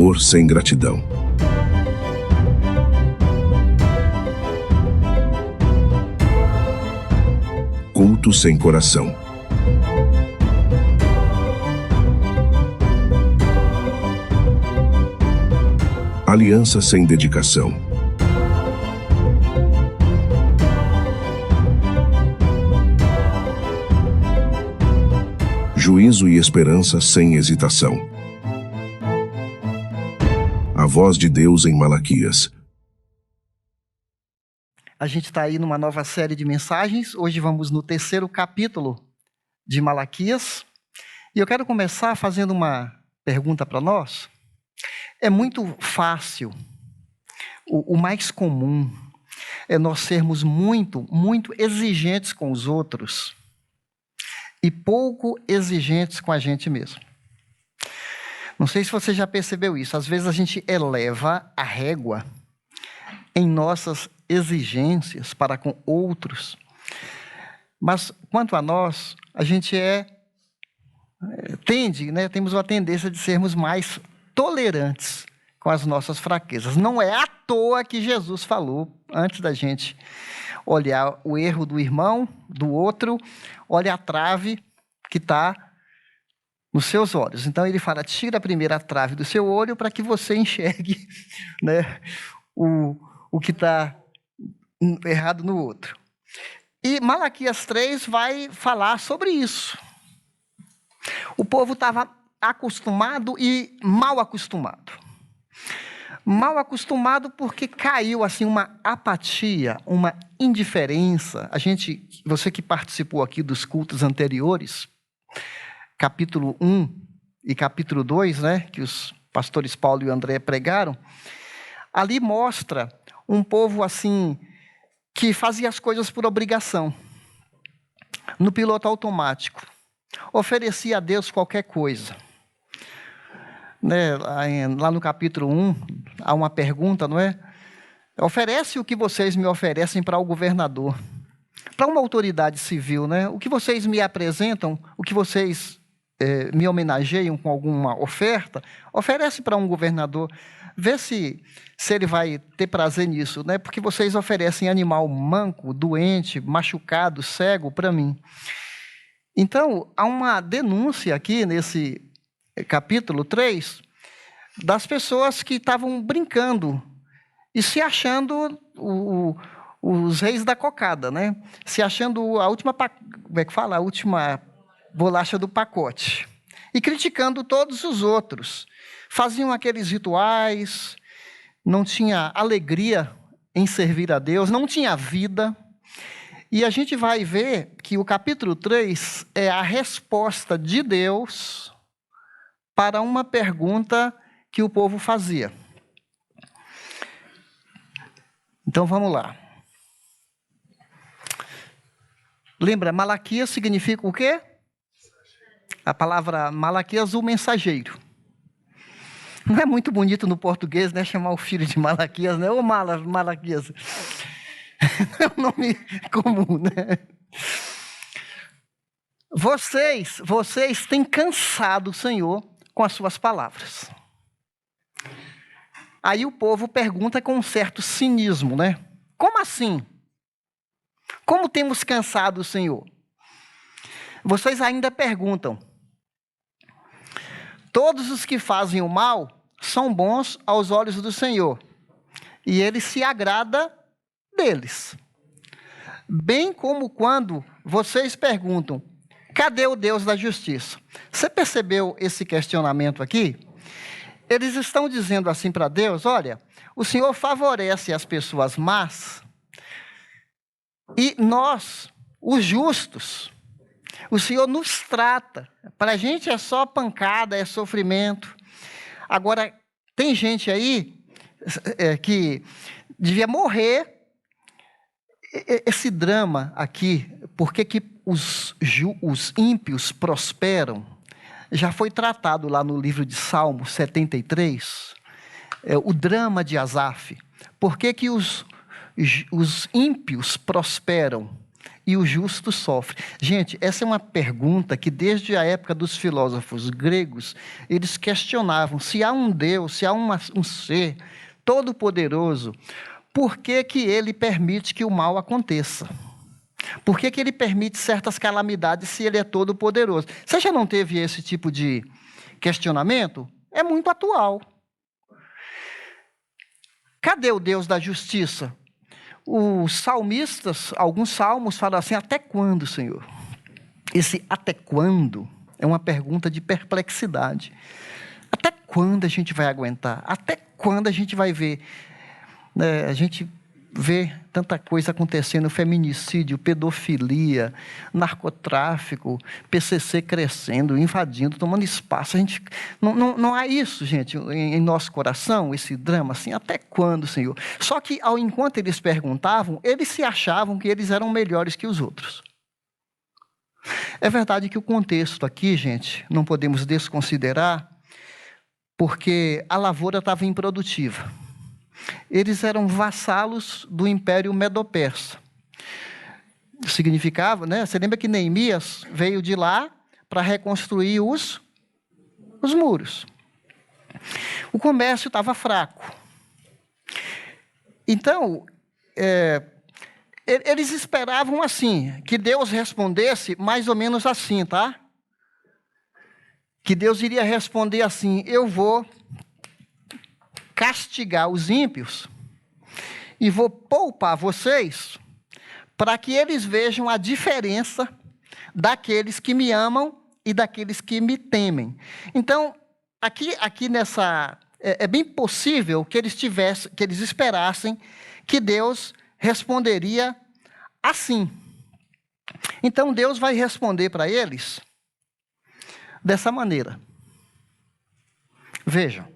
Amor sem gratidão. Culto sem coração. Aliança sem dedicação. Juízo e esperança sem hesitação. A voz de Deus em Malaquias. A gente está aí numa nova série de mensagens. Hoje vamos no 3º capítulo de Malaquias. E eu quero começar fazendo uma pergunta para nós. É muito fácil, o mais comum, é nós sermos muito exigentes com os outros e pouco exigentes com a gente mesmo. Não sei se você já percebeu isso. Às vezes a gente eleva a régua em nossas exigências para com outros. Mas, quanto a nós, a gente temos uma tendência de sermos mais tolerantes com as nossas fraquezas. Não é à toa que Jesus falou, antes da gente olhar o erro do irmão, do outro, olha a trave que está nos seus olhos. Então, ele fala, tira primeiro a trave do seu olho para que você enxergue, né, o que está errado no outro. E Malaquias 3 vai falar sobre isso. O povo estava acostumado e mal acostumado. Mal acostumado porque caiu assim uma apatia, uma indiferença. Você que participou aqui dos cultos anteriores, capítulo 1 e capítulo 2, né, que os pastores Paulo e André pregaram, ali mostra um povo assim que fazia as coisas por obrigação, no piloto automático, oferecia a Deus qualquer coisa. Né, lá no capítulo 1, há uma pergunta, não é? Oferece o que vocês me oferecem para o governador, para uma autoridade civil, né? O que vocês me apresentam, o que vocês me homenageiam com alguma oferta, oferece para um governador, vê se ele vai ter prazer nisso, né? Porque vocês oferecem animal manco, doente, machucado, cego para mim. Então, há uma denúncia aqui nesse capítulo 3, das pessoas que estavam brincando e se achando os reis da cocada, né? Se achando a última bolacha do pacote. E criticando todos os outros. Faziam aqueles rituais, não tinha alegria em servir a Deus, não tinha vida. E a gente vai ver que o capítulo 3 é a resposta de Deus para uma pergunta que o povo fazia. Então, vamos lá. Lembra, Malaquias significa o quê? A palavra Malaquias, o mensageiro. Não é muito bonito no português, né? Chamar o filho de Malaquias, né? Ô Malaquias. É um nome comum, né? Vocês têm cansado o Senhor com as suas palavras. Aí o povo pergunta com um certo cinismo, né? Como assim? Como temos cansado o Senhor? Vocês ainda perguntam. Todos os que fazem o mal são bons aos olhos do Senhor, e Ele se agrada deles. Bem como quando vocês perguntam, cadê o Deus da justiça? Você percebeu esse questionamento aqui? Eles estão dizendo assim para Deus, olha, o Senhor favorece as pessoas más e nós, os justos, o Senhor nos trata. Para a gente é só pancada, é sofrimento. Agora, tem gente aí que devia morrer. Esse drama aqui, por que os ímpios prosperam, já foi tratado lá no livro de Salmos 73, o drama de Asaf. Por que os ímpios prosperam e o justo sofre. Gente, essa é uma pergunta que desde a época dos filósofos gregos, eles questionavam se há um Deus, se há um ser todo-poderoso, por que que ele permite que o mal aconteça? Por que que ele permite certas calamidades se ele é todo-poderoso? Você já não teve esse tipo de questionamento? É muito atual. Cadê o Deus da justiça? Os salmistas, alguns salmos falam assim, até quando, Senhor? Esse até quando é uma pergunta de perplexidade. Até quando a gente vai aguentar? Até quando a gente vai ver? A gente vê tanta coisa acontecendo, feminicídio, pedofilia, narcotráfico, PCC crescendo, invadindo, tomando espaço. A gente, não há isso, gente, em nosso coração, esse drama, assim, até quando, Senhor? Só que, enquanto eles perguntavam, eles se achavam que eles eram melhores que os outros. É verdade que o contexto aqui, gente, não podemos desconsiderar, porque a lavoura estava improdutiva. Eles eram vassalos do Império Medo-Persa. Significava, né? Você lembra que Neemias veio de lá para reconstruir os muros. O comércio estava fraco. Então, eles esperavam assim, que Deus respondesse mais ou menos assim, tá? Que Deus iria responder assim, eu vou castigar os ímpios e vou poupar vocês para que eles vejam a diferença daqueles que me amam e daqueles que me temem. Então, aqui nessa é bem possível que eles esperassem que Deus responderia assim. Então Deus vai responder para eles dessa maneira. Vejam.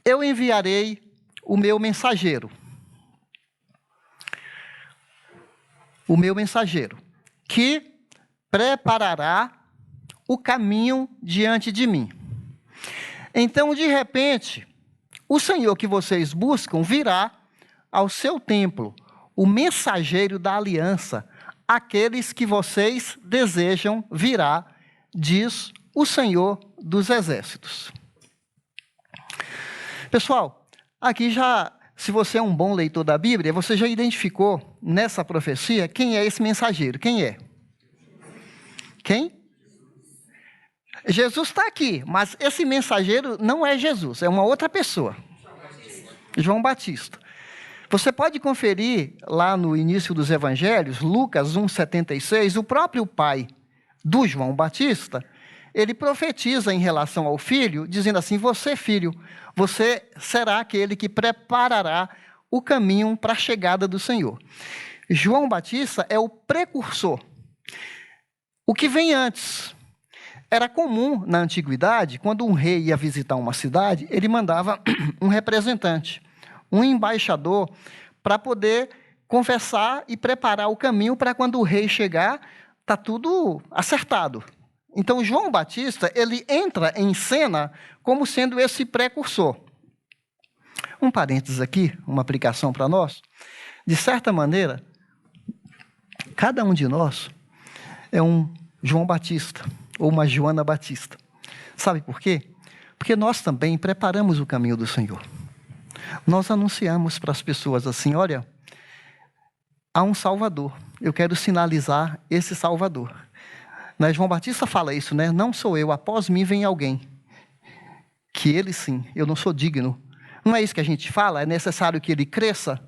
Eu enviarei o meu mensageiro. O meu mensageiro, que preparará o caminho diante de mim. Então, de repente, o Senhor que vocês buscam virá ao seu templo, o mensageiro da aliança, aqueles que vocês desejam virá, diz o Senhor dos Exércitos. Pessoal, aqui já, se você é um bom leitor da Bíblia, você já identificou nessa profecia quem é esse mensageiro. Quem é? Quem? Jesus está aqui, mas esse mensageiro não é Jesus, é uma outra pessoa. João Batista. Você pode conferir lá no início dos evangelhos, Lucas 1,76, o próprio pai do João Batista, ele profetiza em relação ao filho, dizendo assim, você, filho, você será aquele que preparará o caminho para a chegada do Senhor. João Batista é o precursor. O que vem antes? Era comum na antiguidade, quando um rei ia visitar uma cidade, ele mandava um representante, um embaixador, para poder conversar e preparar o caminho para quando o rei chegar, está tudo acertado. Então, João Batista, ele entra em cena como sendo esse precursor. Um parênteses aqui, uma aplicação para nós. De certa maneira, cada um de nós é um João Batista ou uma Joana Batista. Sabe por quê? Porque nós também preparamos o caminho do Senhor. Nós anunciamos para as pessoas assim, olha, há um Salvador. Eu quero sinalizar esse Salvador. Né? João Batista fala isso, né? Não sou eu, após mim vem alguém. Que ele sim, eu não sou digno. Não é isso que a gente fala? É necessário que ele cresça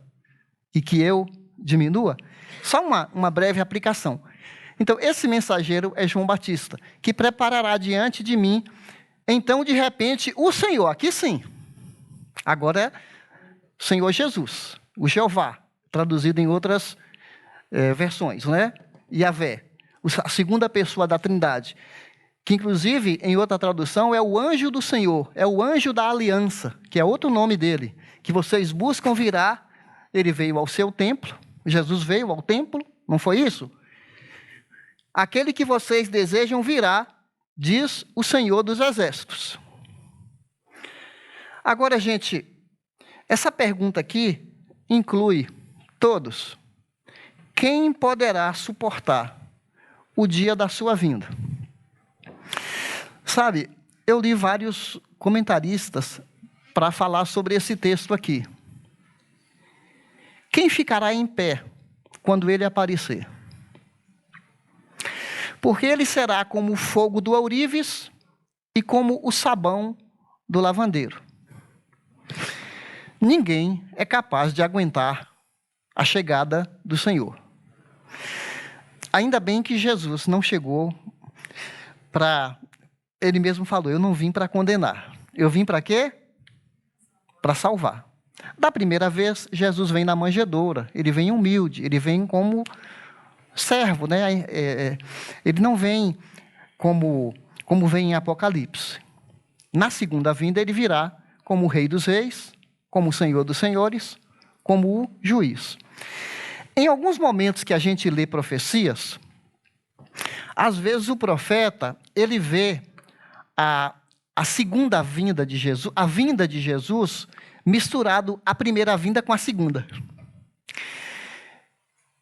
e que eu diminua? Só uma breve aplicação. Então, esse mensageiro é João Batista, que preparará diante de mim. Então, de repente, o Senhor, aqui sim, agora é Senhor Jesus, o Jeová, traduzido em outras versões, né? Yahvé, a segunda pessoa da Trindade, que inclusive, em outra tradução, é o anjo do Senhor, é o anjo da aliança, que é outro nome dele, que vocês buscam virá. Ele veio ao seu templo, Jesus veio ao templo, não foi isso? Aquele que vocês desejam virá, diz o Senhor dos Exércitos. Agora, gente, essa pergunta aqui inclui todos. quem poderá suportar o dia da sua vinda? Sabe, eu li vários comentaristas para falar sobre esse texto aqui. Quem ficará em pé quando ele aparecer? Porque ele será como o fogo do ourives e como o sabão do lavandeiro. Ninguém é capaz de aguentar a chegada do Senhor. Ainda bem que Jesus não chegou para... Ele mesmo falou, eu não vim para condenar. Eu vim para quê? Para salvar. Da primeira vez, Jesus vem na manjedoura. Ele vem humilde, ele vem como servo, né? Ele não vem como vem em Apocalipse. Na segunda vinda, ele virá como o Rei dos Reis, como o Senhor dos Senhores, como o juiz. Em alguns momentos que a gente lê profecias, às vezes o profeta, ele vê a segunda vinda de Jesus, a vinda de Jesus, misturado a primeira vinda com a segunda.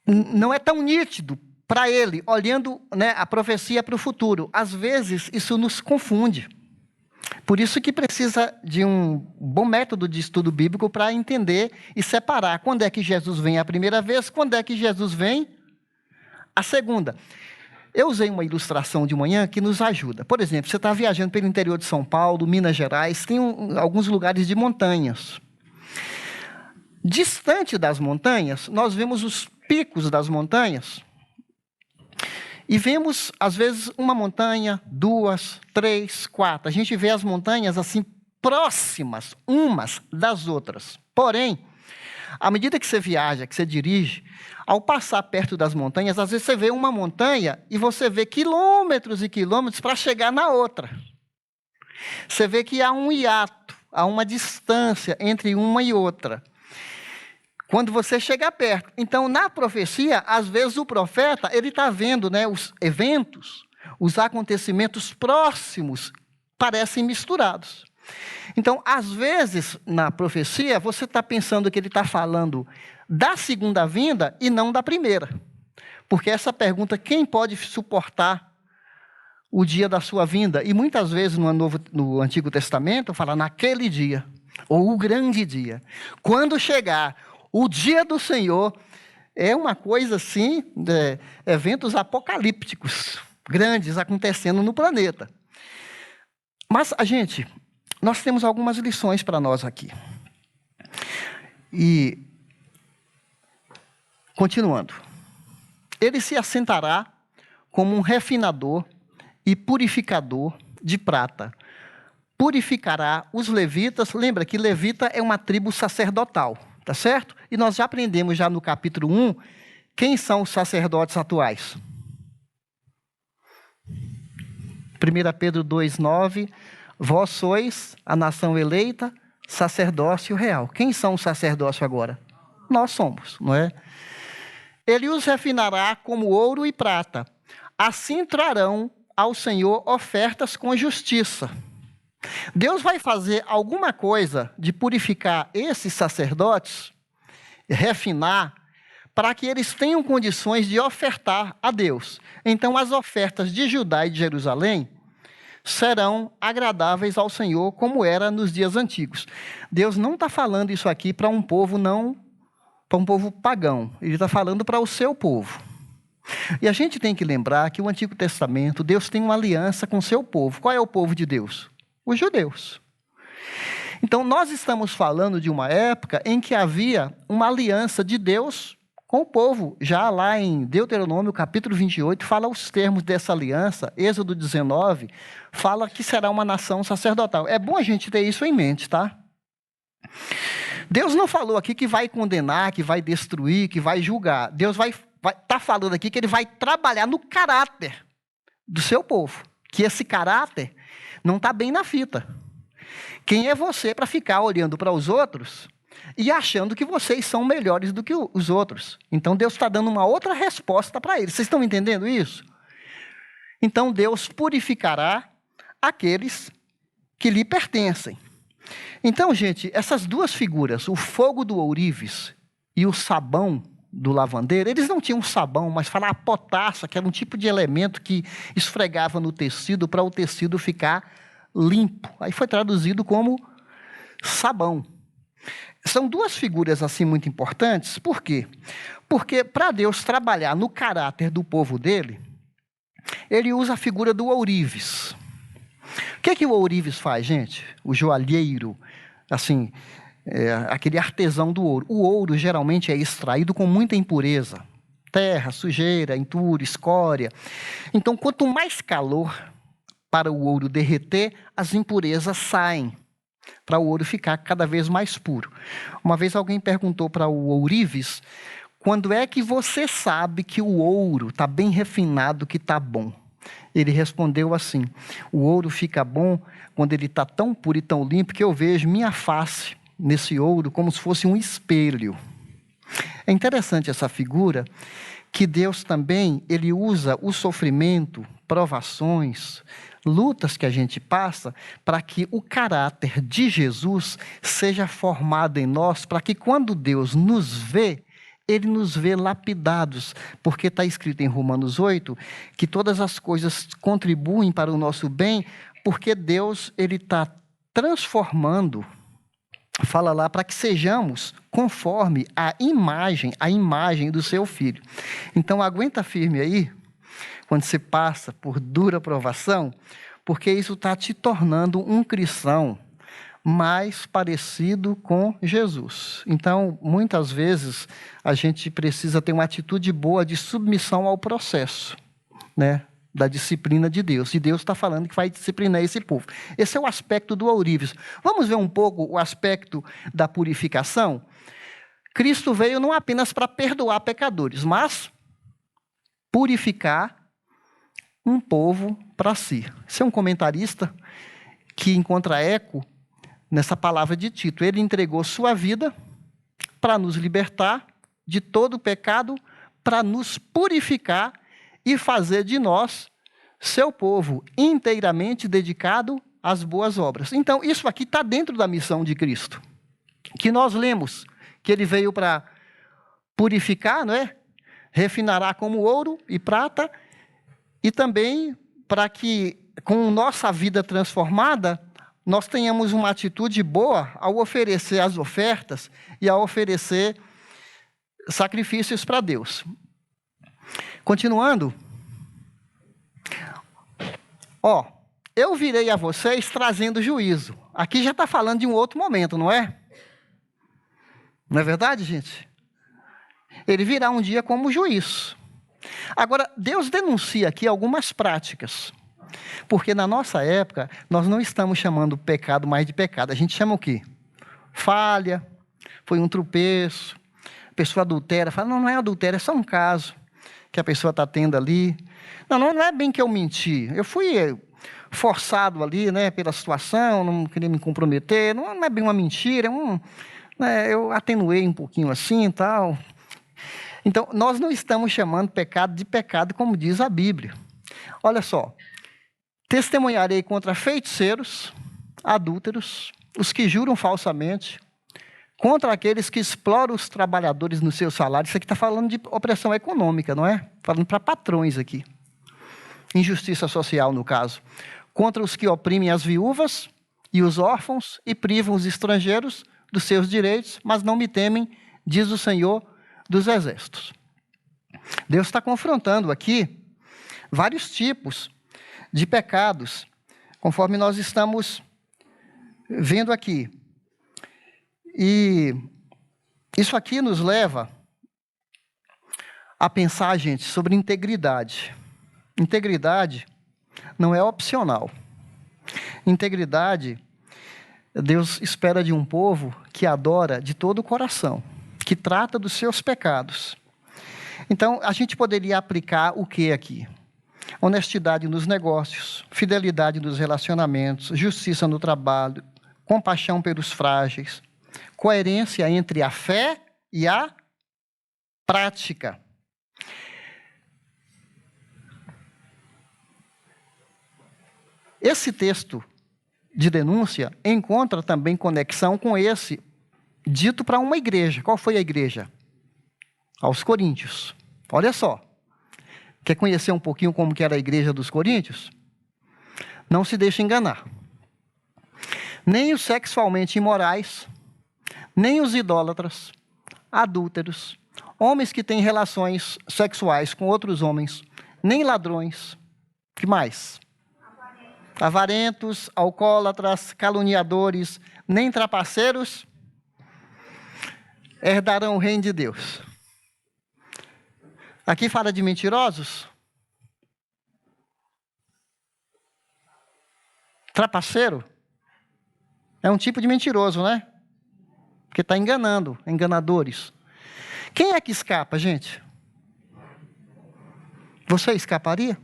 Não é tão nítido para ele, olhando, né, a profecia para o futuro. Às vezes, isso nos confunde. Por isso que precisa de um bom método de estudo bíblico para entender e separar quando é que Jesus vem a primeira vez, quando é que Jesus vem a segunda. Eu usei uma ilustração de manhã que nos ajuda. Por exemplo, você está viajando pelo interior de São Paulo, Minas Gerais, tem alguns lugares de montanhas. Distante das montanhas, nós vemos os picos das montanhas e vemos, às vezes, uma montanha, 2, 3, 4. A gente vê as montanhas assim próximas umas das outras. Porém, à medida que você viaja, que você dirige, ao passar perto das montanhas, às vezes você vê uma montanha e você vê quilômetros e quilômetros para chegar na outra. Você vê que há um hiato, há uma distância entre uma e outra. Quando você chega perto. Então, na profecia, às vezes o profeta ele está vendo, né, os eventos, os acontecimentos próximos parecem misturados. Então, às vezes, na profecia, você está pensando que ele está falando da segunda vinda e não da primeira. Porque essa pergunta, quem pode suportar o dia da sua vinda? E muitas vezes no Antigo Testamento, fala naquele dia, ou o grande dia. Quando chegar o dia do Senhor, é uma coisa assim, eventos apocalípticos, grandes acontecendo no planeta. Mas, nós temos algumas lições para nós aqui. E, continuando, ele se assentará como um refinador e purificador de prata. Purificará os levitas. Lembra que levita é uma tribo sacerdotal, tá certo? E nós já aprendemos já no capítulo 1, quem são os sacerdotes atuais. 1 Pedro 2,9, vós sois a nação eleita, sacerdócio real. Quem são os sacerdócios agora? Nós somos, não é? Ele os refinará como ouro e prata. Assim trarão ao Senhor ofertas com justiça. Deus vai fazer alguma coisa de purificar esses sacerdotes, refinar, para que eles tenham condições de ofertar a Deus. Então, as ofertas de Judá e de Jerusalém serão agradáveis ao Senhor, como era nos dias antigos. Deus não está falando isso aqui para um povo para um povo pagão. Ele está falando para o seu povo. E a gente tem que lembrar que o Antigo Testamento, Deus tem uma aliança com o seu povo. Qual é o povo de Deus? Os judeus. Então, nós estamos falando de uma época em que havia uma aliança de Deus com o povo. Já lá em Deuteronômio, capítulo 28, fala os termos dessa aliança. Êxodo 19, fala que será uma nação sacerdotal. É bom a gente ter isso em mente, tá? Deus não falou aqui que vai condenar, que vai destruir, que vai julgar. Deus vai estar falando aqui que ele vai trabalhar no caráter do seu povo. Que esse caráter não está bem na fita. Quem é você para ficar olhando para os outros e achando que vocês são melhores do que os outros? Então, Deus está dando uma outra resposta para eles. Vocês estão entendendo isso? Então, Deus purificará aqueles que lhe pertencem. Então, gente, essas duas figuras, o fogo do ourives e o sabão do lavandeiro, eles não tinham sabão, mas falavam potassa, que era um tipo de elemento que esfregava no tecido para o tecido ficar limpo. Aí foi traduzido como sabão. São duas figuras assim muito importantes. Por quê? Porque para Deus trabalhar no caráter do povo dele, ele usa a figura do ourives. O que o ourives faz, gente? O joalheiro, assim, aquele artesão do ouro. O ouro geralmente é extraído com muita impureza. Terra, sujeira, entulho, escória. Então, quanto mais calor para o ouro derreter, as impurezas saem, para o ouro ficar cada vez mais puro. Uma vez alguém perguntou para o ourives, quando é que você sabe que o ouro está bem refinado, que está bom? Ele respondeu assim, o ouro fica bom quando ele está tão puro e tão limpo que eu vejo minha face nesse ouro como se fosse um espelho. É interessante essa figura, que Deus também, ele usa o sofrimento, provações, lutas que a gente passa, para que o caráter de Jesus seja formado em nós, para que quando Deus nos vê, ele nos vê lapidados, porque está escrito em Romanos 8, que todas as coisas contribuem para o nosso bem, porque Deus ele está transformando, fala lá, para que sejamos conforme a imagem do seu Filho. Então, aguenta firme aí, quando você passa por dura provação, porque isso está te tornando um cristão mais parecido com Jesus. Então, muitas vezes, a gente precisa ter uma atitude boa de submissão ao processo, né? Da disciplina de Deus. E Deus está falando que vai disciplinar esse povo. Esse é o aspecto do ourives. Vamos ver um pouco o aspecto da purificação? Cristo veio não apenas para perdoar pecadores, mas purificar um povo para si. Esse é um comentarista que encontra eco nessa palavra de Tito. Ele entregou sua vida para nos libertar de todo o pecado, para nos purificar e fazer de nós seu povo inteiramente dedicado às boas obras. Então, isso aqui está dentro da missão de Cristo, que nós lemos, que ele veio para purificar, não é? Refinará como ouro e prata, e também para que, com nossa vida transformada, nós tenhamos uma atitude boa ao oferecer as ofertas e ao oferecer sacrifícios para Deus. Continuando. Eu virei a vocês trazendo juízo. Aqui já está falando de um outro momento, não é? Não é verdade, gente? Ele virá um dia como juiz. Agora, Deus denuncia aqui algumas práticas. Porque na nossa época, nós não estamos chamando pecado mais de pecado. A gente chama o quê? Falha, foi um tropeço, a pessoa adultera. Fala, não é adultério, é só um caso que a pessoa está tendo ali. Não é bem que eu menti. Eu fui forçado ali, né, pela situação, não queria me comprometer. Não é bem uma mentira, eu atenuei um pouquinho assim e tal. Então, nós não estamos chamando pecado de pecado, como diz a Bíblia. Olha só. Testemunharei contra feiticeiros, adúlteros, os que juram falsamente, contra aqueles que exploram os trabalhadores no seu salário. Isso aqui está falando de opressão econômica, não é? Falando para patrões aqui. Injustiça social, no caso. Contra os que oprimem as viúvas e os órfãos e privam os estrangeiros dos seus direitos, mas não me temem, diz o Senhor dos Exércitos. Deus está confrontando aqui vários tipos de pecados, conforme nós estamos vendo aqui. E isso aqui nos leva a pensar, gente, sobre integridade. Integridade não é opcional. Integridade, Deus espera de um povo que adora de todo o coração, que trata dos seus pecados. Então, a gente poderia aplicar o que aqui? Honestidade nos negócios, fidelidade nos relacionamentos, justiça no trabalho, compaixão pelos frágeis, coerência entre a fé e a prática. Esse texto de denúncia encontra também conexão com esse dito para uma igreja. Qual foi a igreja? aos coríntios. Olha só. Quer conhecer um pouquinho como que era a igreja dos coríntios? Não se deixe enganar. Nem os sexualmente imorais, nem os idólatras, adúlteros, homens que têm relações sexuais com outros homens, nem ladrões. Que mais? Avarentos, alcoólatras, caluniadores, nem trapaceiros herdarão o reino de Deus. Aqui fala de mentirosos? Trapaceiro? É um tipo de mentiroso, né? Porque está enganando, enganadores. Quem é que escapa, gente? Você escaparia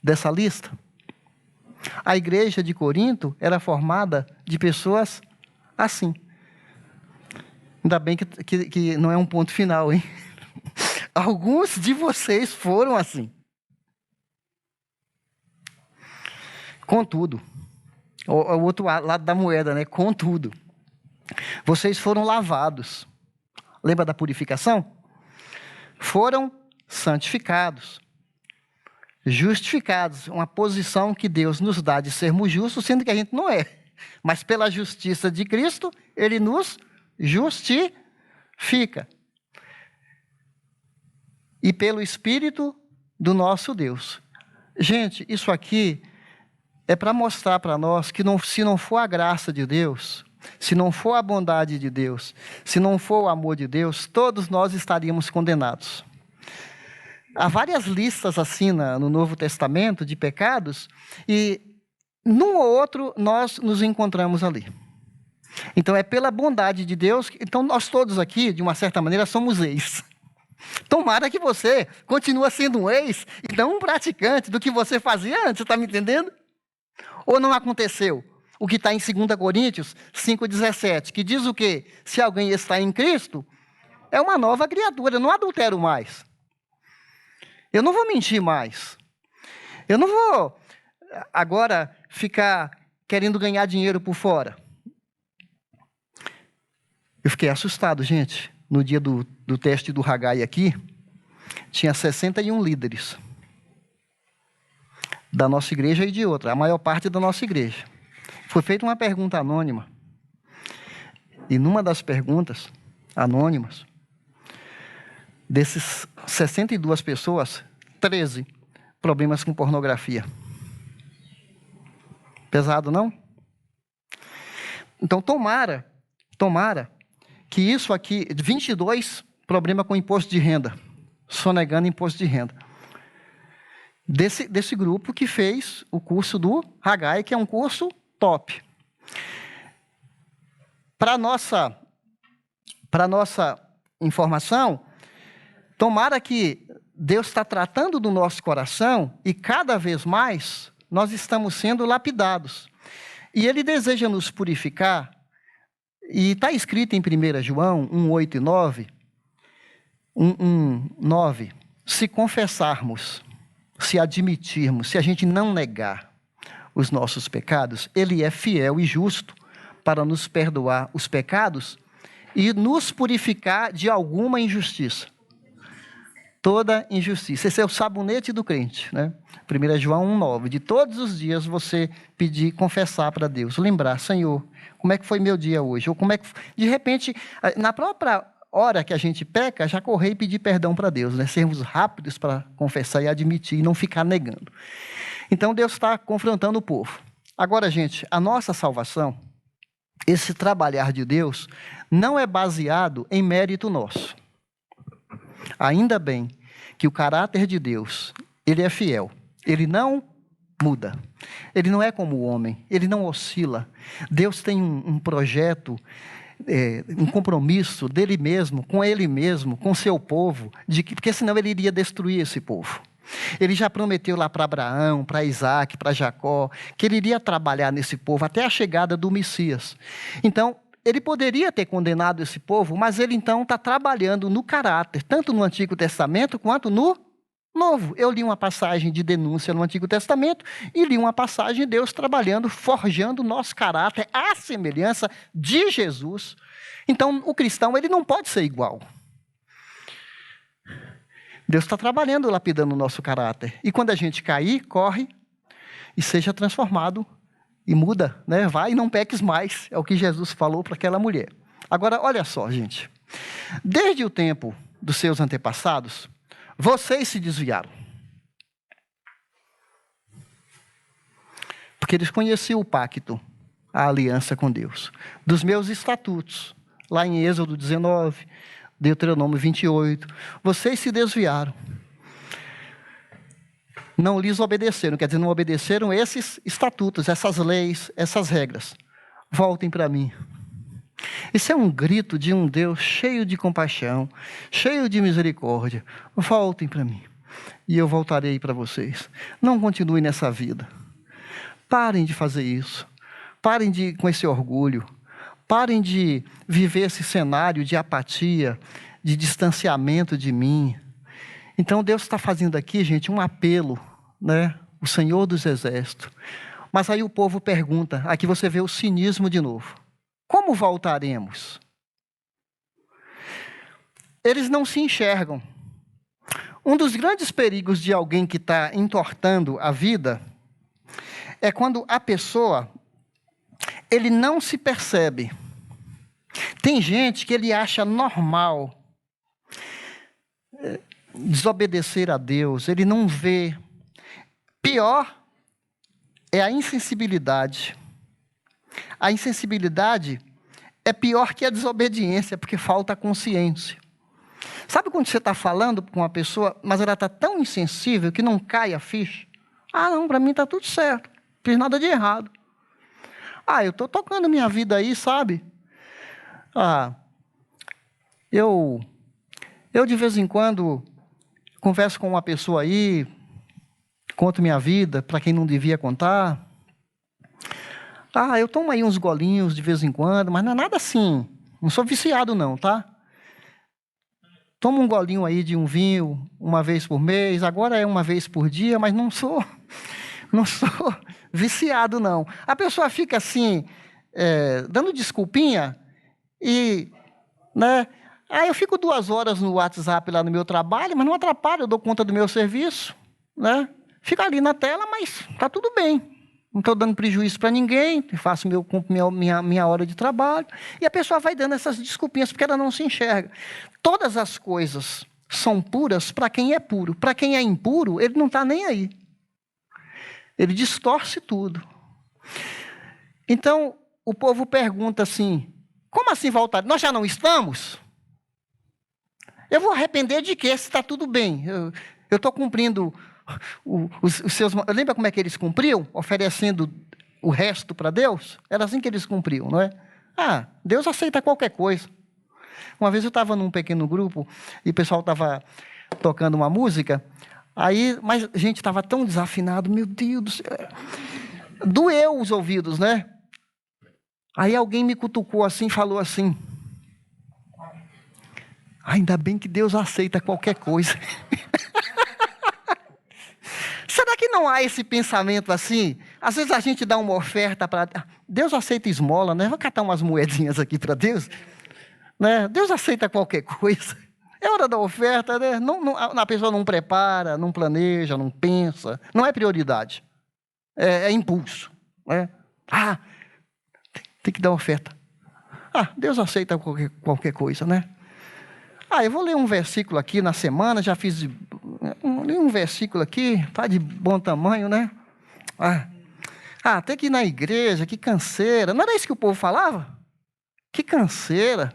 dessa lista? A igreja de Corinto era formada de pessoas assim. Ainda bem que não é um ponto final, hein? Alguns de vocês foram assim. Contudo, o outro lado da moeda, né? Contudo, vocês foram lavados. Lembra da purificação? Foram santificados, justificados. Uma posição que Deus nos dá de sermos justos, sendo que a gente não é. Mas pela justiça de Cristo, Ele nos justifica. E pelo Espírito do nosso Deus. Gente, isso aqui é para mostrar para nós que se não for a graça de Deus, se não for a bondade de Deus, se não for o amor de Deus, todos nós estaríamos condenados. Há várias listas assim no Novo Testamento de pecados, e num ou outro nós nos encontramos ali. Então é pela bondade de Deus, então nós todos aqui, de uma certa maneira, somos ex. Tomara que você continue sendo um ex e não um praticante do que você fazia antes, está me entendendo? Ou não aconteceu? O que está em 2 Coríntios 5,17, que diz o quê? Se alguém está em Cristo, é uma nova criatura, eu não adultero mais. Eu não vou mentir mais. Eu não vou agora ficar querendo ganhar dinheiro por fora. Eu fiquei assustado, gente. No dia do teste do Haggai aqui, tinha 61 líderes da nossa igreja e de outra, a maior parte da nossa igreja. Foi feita uma pergunta anônima. E numa das perguntas anônimas, desses 62 pessoas, 13 problemas com pornografia. Pesado, não? Então, tomara que isso aqui, 22 problemas com imposto de renda, sonegando imposto de renda. Desse grupo que fez o curso do Haggai, que é um curso top. Para nossa informação, tomara que Deus está tratando do nosso coração e cada vez mais nós estamos sendo lapidados. E Ele deseja nos purificar. E está escrito em 1 João 1:8 e 9, 9, se confessarmos, se admitirmos, se a gente não negar os nossos pecados, Ele é fiel e justo para nos perdoar os pecados e nos purificar de alguma injustiça. Toda injustiça. Esse é o sabonete do crente, né? 1 João 1:9. De todos os dias você pedir, confessar para Deus, lembrar, Senhor, como é que foi meu dia hoje? Ou como é que... De repente, na própria hora que a gente peca, já correr e pedir perdão para Deus, né? Sermos rápidos para confessar e admitir e não ficar negando. Então, Deus está confrontando o povo. Agora, gente, a nossa salvação, esse trabalhar de Deus, não é baseado em mérito nosso. Ainda bem que o caráter de Deus, Ele é fiel. Ele não muda. Ele não é como o homem. Ele não oscila. Deus tem um projeto, um compromisso dele mesmo, com ele mesmo, com seu povo, porque senão ele iria destruir esse povo. Ele já prometeu lá para Abraão, para Isaac, para Jacó, que ele iria trabalhar nesse povo até a chegada do Messias. Então, ele poderia ter condenado esse povo, mas ele então está trabalhando no caráter, tanto no Antigo Testamento quanto no novo. Eu li uma passagem de denúncia no Antigo Testamento e li uma passagem de Deus trabalhando, forjando o nosso caráter à semelhança de Jesus. Então, o cristão, ele não pode ser igual. Deus está trabalhando, lapidando o nosso caráter. E quando a gente cair, corre e seja transformado e muda, né? Vai e não peques mais. É o que Jesus falou para aquela mulher. Agora, olha só, gente. Desde o tempo dos seus antepassados, vocês se desviaram. Porque eles conheciam o pacto, a aliança com Deus. Dos meus estatutos, lá em Êxodo 19, Deuteronômio 28. Vocês se desviaram. Não lhes obedeceram, quer dizer, não obedeceram esses estatutos, essas leis, essas regras. Voltem para mim. Isso é um grito de um Deus cheio de compaixão, cheio de misericórdia. Voltem para mim e eu voltarei para vocês. Não continuem nessa vida. Parem de fazer isso. Parem com esse orgulho. Parem de viver esse cenário de apatia, de distanciamento de mim. Então Deus está fazendo aqui, gente, um apelo, né? O Senhor dos Exércitos. Mas aí o povo pergunta, aqui você vê o cinismo de novo. Como voltaremos? Eles não se enxergam. Um dos grandes perigos de alguém que está entortando a vida é quando a pessoa, ele não se percebe. Tem gente que ele acha normal desobedecer a Deus, ele não vê. Pior é a insensibilidade. A insensibilidade é pior que a desobediência, porque falta consciência. Sabe quando você está falando com uma pessoa, mas ela está tão insensível que não cai a ficha? Ah, não, para mim está tudo certo, não fiz nada de errado. Ah, eu estou tocando minha vida aí, sabe? Ah, eu de vez em quando converso com uma pessoa aí, conto minha vida para quem não devia contar. Ah, eu tomo aí uns golinhos de vez em quando, mas não é nada assim. Não sou viciado não, tá? Tomo um golinho aí de um vinho uma vez por mês, agora é uma vez por dia, mas não sou viciado não. A pessoa fica assim, dando desculpinha e, né? Aí eu fico 2 horas no WhatsApp lá no meu trabalho, mas não atrapalha, eu dou conta do meu serviço, né? Fico ali na tela, mas está tudo bem. Não estou dando prejuízo para ninguém, faço minha hora de trabalho. E a pessoa vai dando essas desculpinhas, porque ela não se enxerga. Todas as coisas são puras para quem é puro. Para quem é impuro, ele não está nem aí. Ele distorce tudo. Então, o povo pergunta assim, como assim voltar? Nós já não estamos? Eu vou arrepender de quê? Se está tudo bem. Eu estou cumprindo os seus... Lembra como é que eles cumpriam? Oferecendo o resto para Deus? Era assim que eles cumpriam, não é? Ah, Deus aceita qualquer coisa. Uma vez eu estava num pequeno grupo e o pessoal estava tocando uma música, mas a gente estava tão desafinado, meu Deus do céu. Doeu os ouvidos, né? Aí alguém me cutucou assim e falou assim, ainda bem que Deus aceita qualquer coisa. Será que não há esse pensamento assim? Às vezes a gente dá uma oferta para... Deus aceita esmola, né? Vou catar umas moedinhas aqui para Deus. Né? Deus aceita qualquer coisa. É hora da oferta, né? A pessoa não prepara, não planeja, não pensa. Não é prioridade. É impulso. Né? Ah, tem que dar oferta. Ah, Deus aceita qualquer coisa, né? Ah, eu vou ler um versículo aqui na semana, já fiz... Li um versículo aqui, tá de bom tamanho, né? Tem que ir na igreja, que canseira. Não era isso que o povo falava? Que canseira.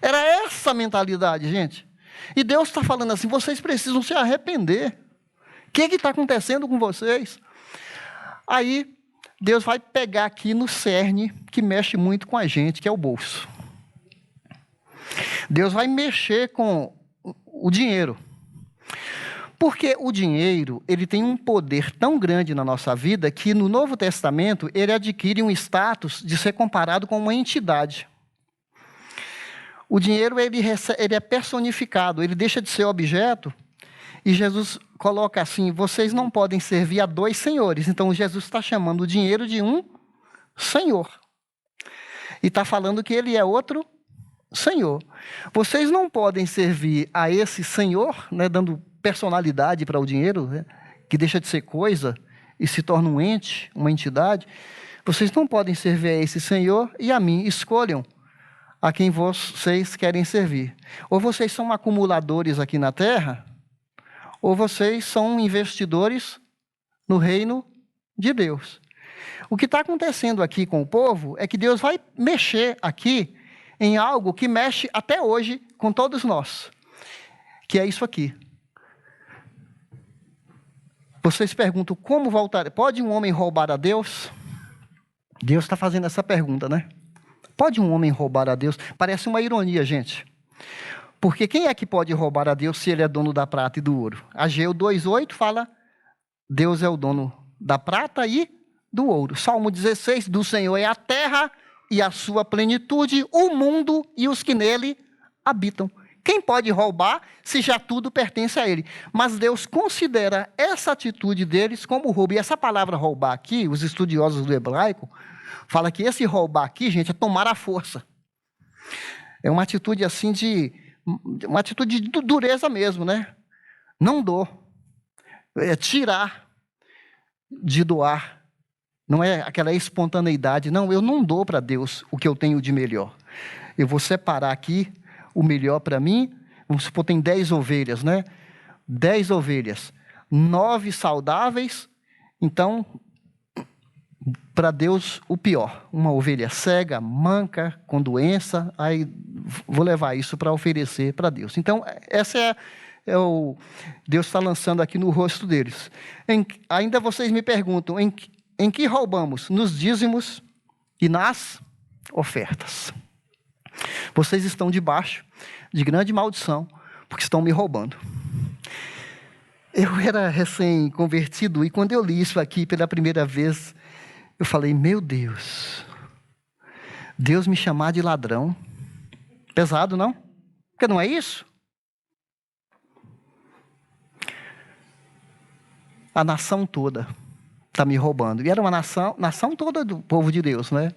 Era essa a mentalidade, gente. E Deus está falando assim, vocês precisam se arrepender. O que está acontecendo com vocês? Aí, Deus vai pegar aqui no cerne, que mexe muito com a gente, que é o bolso. Deus vai mexer com o dinheiro. Porque o dinheiro, ele tem um poder tão grande na nossa vida que no Novo Testamento ele adquire um status de ser comparado com uma entidade. O dinheiro ele é personificado, ele deixa de ser objeto E Jesus coloca assim: vocês não podem servir a dois senhores. Então Jesus está chamando o dinheiro de um senhor. E está falando que ele é outro senhor. Vocês não podem servir a esse senhor, né, dando personalidade para o dinheiro, né, que deixa de ser coisa e se torna um ente, uma entidade. Vocês não podem servir a esse senhor e a mim. Escolham a quem vocês querem servir. Ou vocês são acumuladores aqui na terra, ou vocês são investidores no reino de Deus. O que está acontecendo aqui com o povo é que Deus vai mexer aqui em algo que mexe até hoje com todos nós, que é isso aqui. Vocês perguntam, como voltar? Pode um homem roubar a Deus? Deus está fazendo essa pergunta, né? Pode um homem roubar a Deus? Parece uma ironia, gente. Porque quem é que pode roubar a Deus se ele é dono da prata e do ouro? Ageu 2,8 fala, Deus é o dono da prata e do ouro. Salmo 16, do Senhor é a terra e a sua plenitude, o mundo e os que nele habitam. Quem pode roubar se já tudo pertence a ele? Mas Deus considera essa atitude deles como roubo. E essa palavra roubar aqui, os estudiosos do hebraico, falam que esse roubar aqui, gente, é tomar a força. É uma atitude assim uma atitude de dureza mesmo, né? Não dou. É tirar de doar. Não é aquela espontaneidade. Não, eu não dou para Deus o que eu tenho de melhor. Eu vou separar aqui o melhor para mim. Vamos supor, tem 10 ovelhas, né? 10 ovelhas. 9 saudáveis. Então, para Deus, o pior. Uma ovelha cega, manca, com doença. Aí, vou levar isso para oferecer para Deus. Então, essa Deus está lançando aqui no rosto deles. Ainda vocês me perguntam, em que roubamos? Nos dízimos e nas ofertas. Vocês estão debaixo de grande maldição, porque estão me roubando. Eu era recém-convertido e quando eu li isso aqui pela primeira vez, eu falei, meu Deus, Deus me chamar de ladrão. Pesado, não? Porque não é isso? A nação toda está me roubando. E era uma nação toda do povo de Deus, né?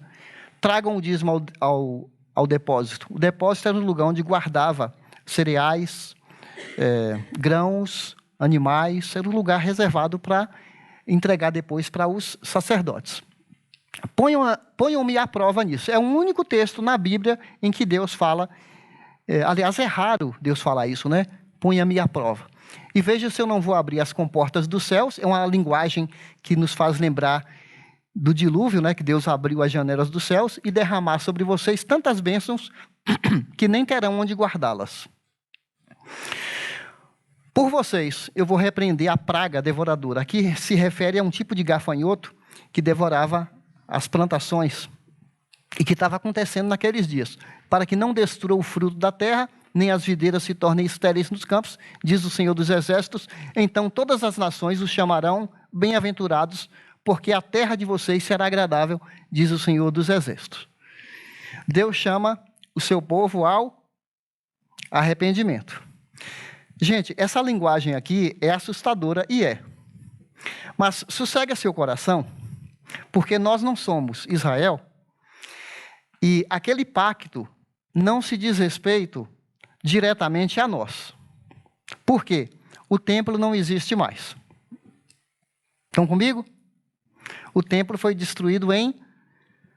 Tragam o dízimo ao depósito. O depósito era um lugar onde guardava cereais, grãos, animais. Era um lugar reservado para entregar depois para os sacerdotes. Ponham-me à prova nisso. É o único texto na Bíblia em que Deus fala, aliás, é raro Deus falar isso, né? Ponha-me à prova. E veja se eu não vou abrir as comportas dos céus. É uma linguagem que nos faz lembrar do dilúvio, né? Que Deus abriu as janelas dos céus e derramar sobre vocês tantas bênçãos que nem terão onde guardá-las. Por vocês, eu vou repreender a praga devoradora. Aqui se refere a um tipo de gafanhoto que devorava as plantações e que estava acontecendo naqueles dias, para que não destrua o fruto da terra, nem as videiras se tornem estéreis nos campos, diz o Senhor dos Exércitos. Então todas as nações os chamarão bem-aventurados, porque a terra de vocês será agradável, diz o Senhor dos Exércitos. Deus chama o seu povo ao arrependimento. Gente, essa linguagem aqui é assustadora e é. Mas sossega seu coração, porque nós não somos Israel e aquele pacto não se diz respeito diretamente a nós. Por quê? O templo não existe mais. Estão comigo? O templo foi destruído em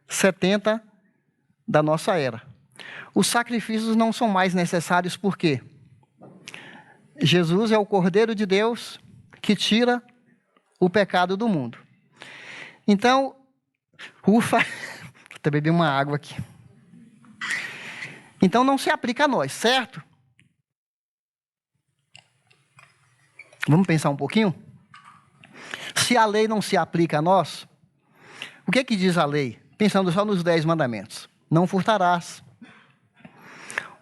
70 da nossa era. Os sacrifícios não são mais necessários, por quê? Jesus é o Cordeiro de Deus que tira o pecado do mundo. Então, ufa, vou até beber uma água aqui. Então não se aplica a nós, certo? Vamos pensar um pouquinho? Se a lei não se aplica a nós, o que é que diz a lei? Pensando só nos 10 mandamentos. Não furtarás.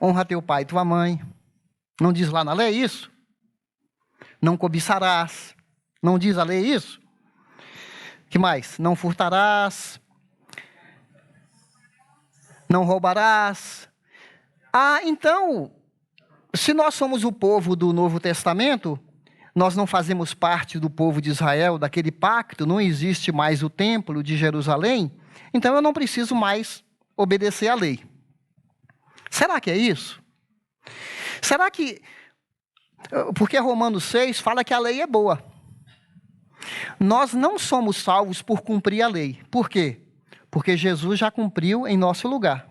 Honra teu pai e tua mãe. Não diz lá na lei isso? Não cobiçarás. Não diz a lei isso? Que mais? Não furtarás. Não roubarás. Ah, então, se nós somos o povo do Novo Testamento, nós não fazemos parte do povo de Israel, daquele pacto, não existe mais o templo de Jerusalém, então eu não preciso mais obedecer à lei. Será que é isso? Será que... Porque Romanos 6 fala que a lei é boa. Nós não somos salvos por cumprir a lei. Por quê? Porque Jesus já cumpriu em nosso lugar.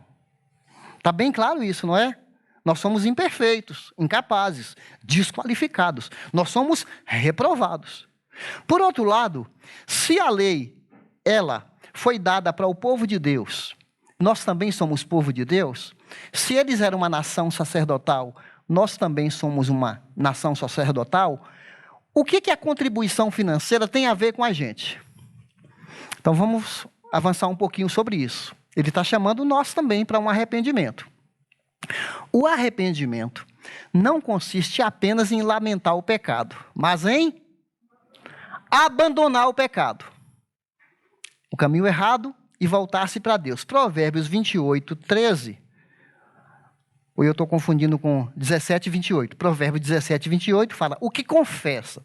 Está bem claro isso, não é? Nós somos imperfeitos, incapazes, desqualificados. Nós somos reprovados. Por outro lado, se a lei, ela foi dada para o povo de Deus, nós também somos povo de Deus. Se eles eram uma nação sacerdotal, nós também somos uma nação sacerdotal. O que a contribuição financeira tem a ver com a gente? Então vamos avançar um pouquinho sobre isso. Ele está chamando nós também para um arrependimento. O arrependimento não consiste apenas em lamentar o pecado, mas em abandonar o pecado, o caminho errado, e voltar-se para Deus. Provérbios 28, 13. Ou eu estou confundindo com 17, 28. Provérbios 17, 28 fala: o que confessa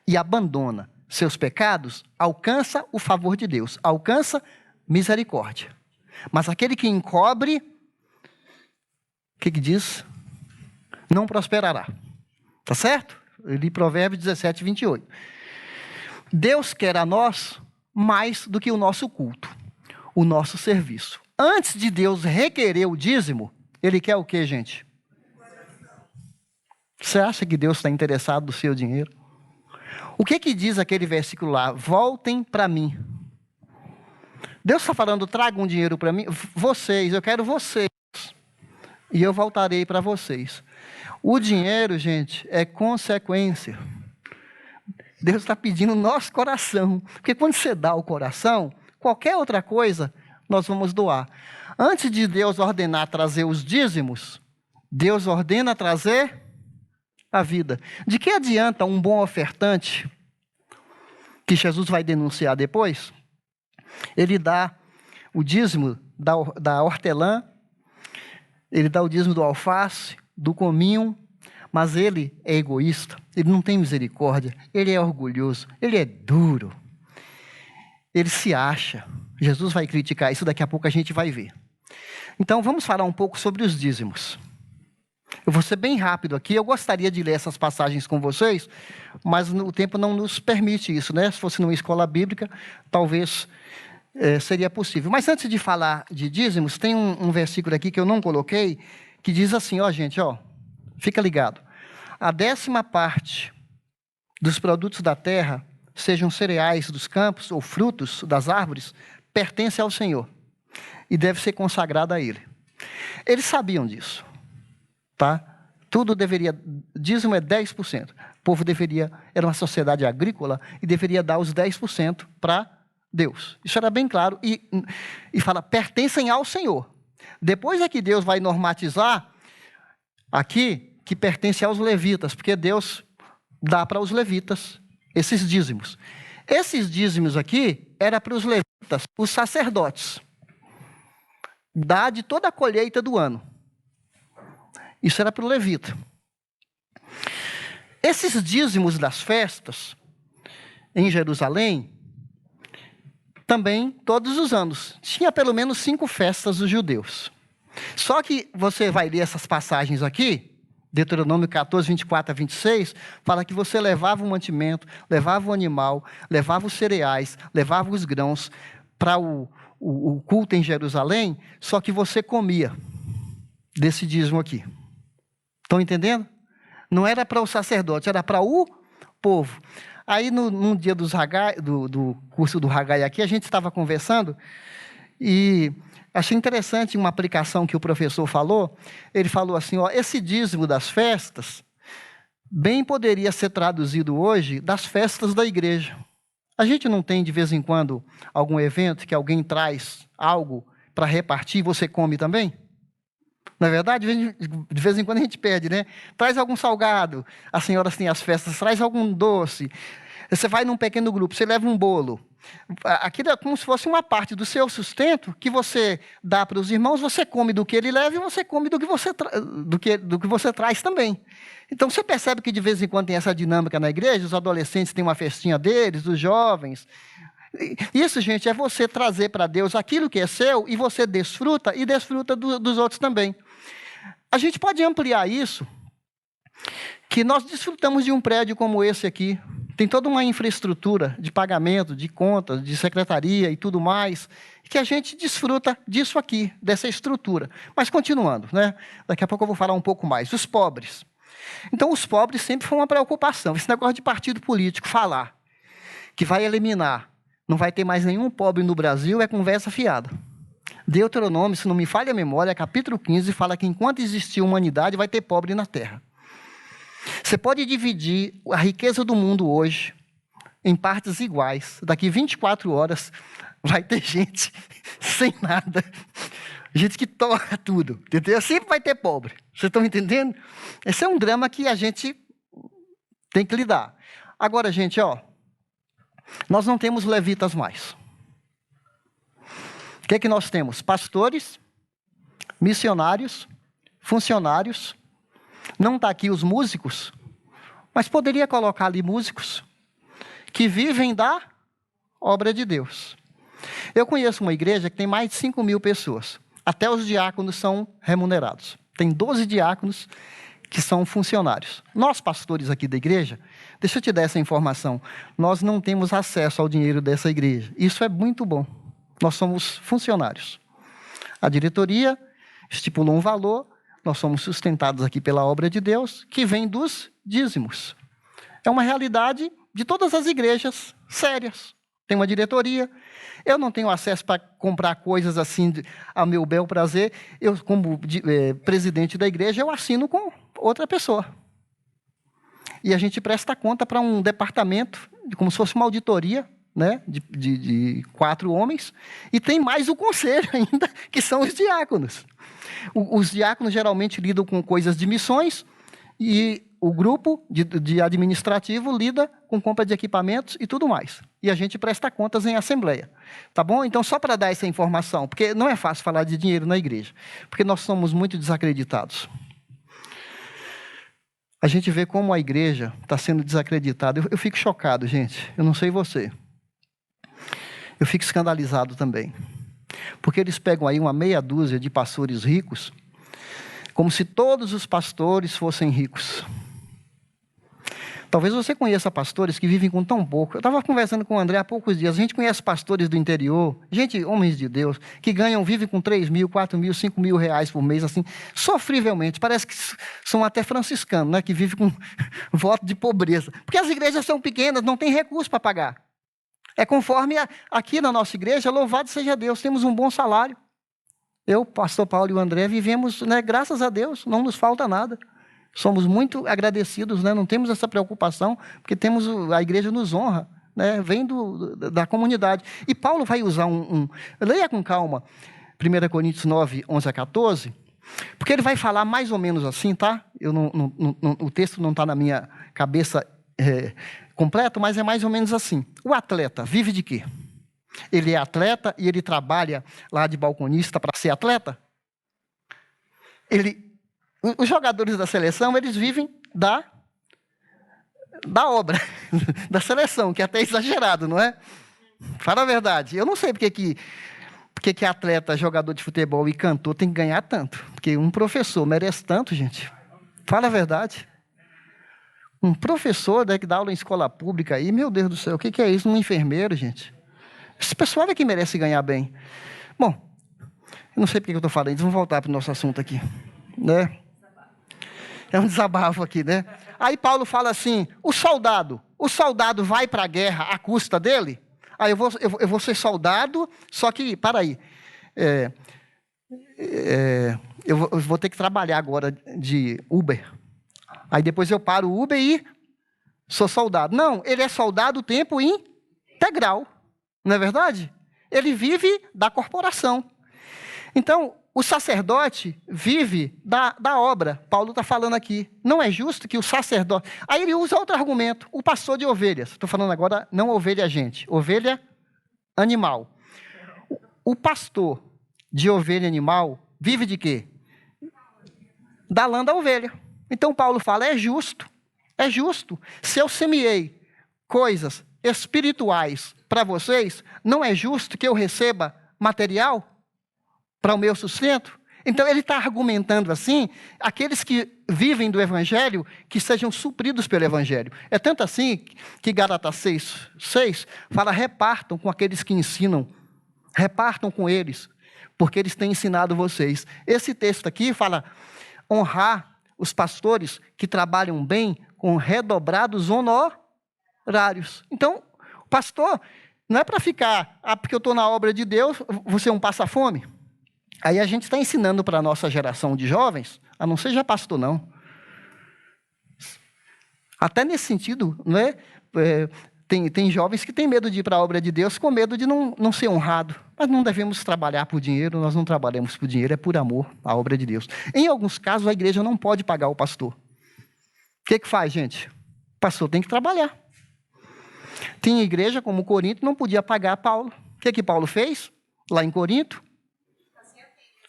e abandona seus pecados alcança o favor de Deus, alcança misericórdia. Mas aquele que encobre, o que diz? Não prosperará. Tá certo? Eu li Provérbios 17, 28. Deus quer a nós mais do que o nosso culto, o nosso serviço. Antes de Deus requerer o dízimo, Ele quer o quê, gente? Você acha que Deus está interessado no seu dinheiro? O que diz aquele versículo lá? Voltem para mim. Deus está falando, tragam dinheiro para mim. Vocês, eu quero vocês. E eu voltarei para vocês. O dinheiro, gente, é consequência. Deus está pedindo o nosso coração. Porque quando você dá o coração, qualquer outra coisa, nós vamos doar. Antes de Deus ordenar trazer os dízimos, Deus ordena trazer a vida. De que adianta um bom ofertante, que Jesus vai denunciar depois? Ele dá o dízimo da hortelã, ele dá o dízimo do alface, do cominho, mas ele é egoísta, ele não tem misericórdia, ele é orgulhoso, ele é duro, ele se acha. Jesus vai criticar isso, daqui a pouco a gente vai ver. Então vamos falar um pouco sobre os dízimos. Eu vou ser bem rápido aqui, eu gostaria de ler essas passagens com vocês, mas o tempo não nos permite isso, né? Se fosse numa escola bíblica, talvez seria possível. Mas antes de falar de dízimos, tem um versículo aqui que eu não coloquei, que diz assim, ó gente, ó, fica ligado. A 10ª dos produtos da terra, sejam cereais dos campos ou frutos das árvores, pertence ao Senhor e deve ser consagrada a Ele. Eles sabiam disso. Tá? Tudo deveria, dízimo é 10%. O povo era uma sociedade agrícola e deveria dar os 10% para Deus. Isso era bem claro e fala, pertencem ao Senhor. Depois é que Deus vai normatizar aqui que pertence aos levitas, porque Deus dá para os levitas esses dízimos. Esses dízimos aqui era para os levitas, os sacerdotes. Dá de toda a colheita do ano. Isso era para o levita. Esses dízimos das festas em Jerusalém, também todos os anos. Tinha pelo menos 5 festas dos judeus. Só que você vai ler essas passagens aqui, Deuteronômio 14, 24 a 26, fala que você levava o mantimento, levava o animal, levava os cereais, levava os grãos para o culto em Jerusalém, só que você comia desse dízimo aqui. Estão entendendo? Não era para o sacerdote, era para o povo. Aí, num dia do curso do Haggai aqui, a gente estava conversando e achei interessante uma aplicação que o professor falou. Ele falou assim, ó, esse dízimo das festas bem poderia ser traduzido hoje das festas da igreja. A gente não tem, de vez em quando, algum evento que alguém traz algo para repartir e você come também? Na verdade, de vez em quando a gente pede, né? Traz algum salgado. As senhoras têm as festas, traz algum doce. Você vai num pequeno grupo, você leva um bolo. Aquilo é como se fosse uma parte do seu sustento que você dá para os irmãos, você come do que ele leva e você come do que você traz também. Então, você percebe que de vez em quando tem essa dinâmica na igreja, os adolescentes têm uma festinha deles, os jovens. Isso, gente, é você trazer para Deus aquilo que é seu e você desfruta e desfruta dos outros também. A gente pode ampliar isso, que nós desfrutamos de um prédio como esse aqui. Tem toda uma infraestrutura de pagamento, de contas, de secretaria e tudo mais, que a gente desfruta disso aqui, dessa estrutura. Mas continuando, né? Daqui a pouco eu vou falar um pouco mais. Os pobres. Então, os pobres sempre foi uma preocupação. Esse negócio de partido político falar que vai eliminar, não vai ter mais nenhum pobre no Brasil, é conversa fiada. Deuteronômio, se não me falha a memória, capítulo 15, fala que enquanto existir humanidade, vai ter pobre na terra. Você pode dividir a riqueza do mundo hoje em partes iguais. Daqui 24 horas vai ter gente sem nada. Gente que torra tudo. Entendeu? Sempre vai ter pobre. Vocês estão entendendo? Esse é um drama que a gente tem que lidar. Agora, gente, nós não temos levitas mais. O que é que nós temos? Pastores, missionários, funcionários. Não está aqui os músicos, mas poderia colocar ali músicos que vivem da obra de Deus. Eu conheço uma igreja que tem mais de 5.000 pessoas. Até os diáconos são remunerados. Tem 12 diáconos que são funcionários. Nós, pastores aqui da igreja, deixa eu te dar essa informação, nós não temos acesso ao dinheiro dessa igreja. Isso é muito bom. Nós somos funcionários. A diretoria estipulou um valor, nós somos sustentados aqui pela obra de Deus, que vem dos dízimos. É uma realidade de todas as igrejas sérias. Tem uma diretoria. Eu não tenho acesso para comprar coisas assim a meu bel prazer. Eu, como presidente da igreja, eu assino com outra pessoa. E a gente presta conta para um departamento, como se fosse uma auditoria, né, de 4 homens, e tem mais o conselho ainda, que são os diáconos. Os diáconos geralmente lidam com coisas de missões, e o grupo de administrativo lida com compra de equipamentos e tudo mais. E a gente presta contas em assembleia. Tá bom? Então, só para dar essa informação, porque não é fácil falar de dinheiro na igreja, porque nós somos muito desacreditados. A gente vê como a igreja está sendo desacreditada. Eu fico chocado, gente. Eu não sei você. Eu fico escandalizado também. Porque eles pegam aí uma meia dúzia de pastores ricos, como se todos os pastores fossem ricos. Talvez você conheça pastores que vivem com tão pouco. Eu estava conversando com o André há poucos dias. A gente conhece pastores do interior, homens de Deus, que vivem com 3.000, 4.000, 5.000 reais por mês, assim, sofrivelmente. Parece que são até franciscanos, né, que vivem com voto de pobreza. Porque as igrejas são pequenas, não tem recurso para pagar. É conforme aqui na nossa igreja, louvado seja Deus, temos um bom salário. Eu, pastor Paulo e o André, vivemos, né, graças a Deus, não nos falta nada. Somos muito agradecidos, né? Não temos essa preocupação, porque a igreja nos honra, né? Vem da comunidade. E Paulo vai usar leia com calma, 1 Coríntios 9, 11 a 14, porque ele vai falar mais ou menos assim, tá? O texto não está na minha cabeça completo, mas é mais ou menos assim. O atleta vive de quê? Ele é atleta e ele trabalha lá de balconista para ser atleta? Os jogadores da seleção, eles vivem da obra, da seleção, que é até exagerado, não é? Fala a verdade. Eu não sei porque que atleta, jogador de futebol e cantor tem que ganhar tanto. Porque um professor merece tanto, gente. Fala a verdade. Um professor, né, que dá aula em escola pública aí, meu Deus do céu, o que é isso? Um enfermeiro, gente. Esse pessoal é que merece ganhar bem. Bom, eu não sei porque eu estou falando, vamos voltar para o nosso assunto aqui, né? É um desabafo aqui, né? Aí Paulo fala assim, o soldado vai para a guerra à custa dele? Aí eu vou ser soldado, só que, para aí, eu vou ter que trabalhar agora de Uber. Aí depois eu paro o Uber e sou soldado. Não, ele é soldado tempo integral, não é verdade? Ele vive da corporação. Então, o sacerdote vive da obra. Paulo está falando aqui. Não é justo que o sacerdote... Aí ele usa outro argumento. O pastor de ovelhas. Estou falando agora não ovelha gente. Ovelha animal. O pastor de ovelha animal vive de quê? Da lã da ovelha. Então Paulo fala, é justo. Se eu semeei coisas espirituais para vocês, não é justo que eu receba material para o meu sustento? Então ele está argumentando assim, aqueles que vivem do evangelho, que sejam supridos pelo evangelho. É tanto assim que Gálatas 6 fala, repartam com aqueles que ensinam, repartam com eles, porque eles têm ensinado vocês. Esse texto aqui fala, honrar os pastores que trabalham bem com redobrados honorários. Então, o pastor não é para ficar, porque eu estou na obra de Deus, você é um passa-fome. Aí a gente está ensinando para a nossa geração de jovens, a não seja pastor, não. Até nesse sentido, não é? Tem jovens que têm medo de ir para a obra de Deus com medo de não ser honrado. Mas não devemos trabalhar por dinheiro, nós não trabalhamos por dinheiro, é por amor à obra de Deus. Em alguns casos, a igreja não pode pagar o pastor. O que faz, gente? O pastor tem que trabalhar. Tem igreja, como Corinto, não podia pagar Paulo. O que Paulo fez? Lá em Corinto?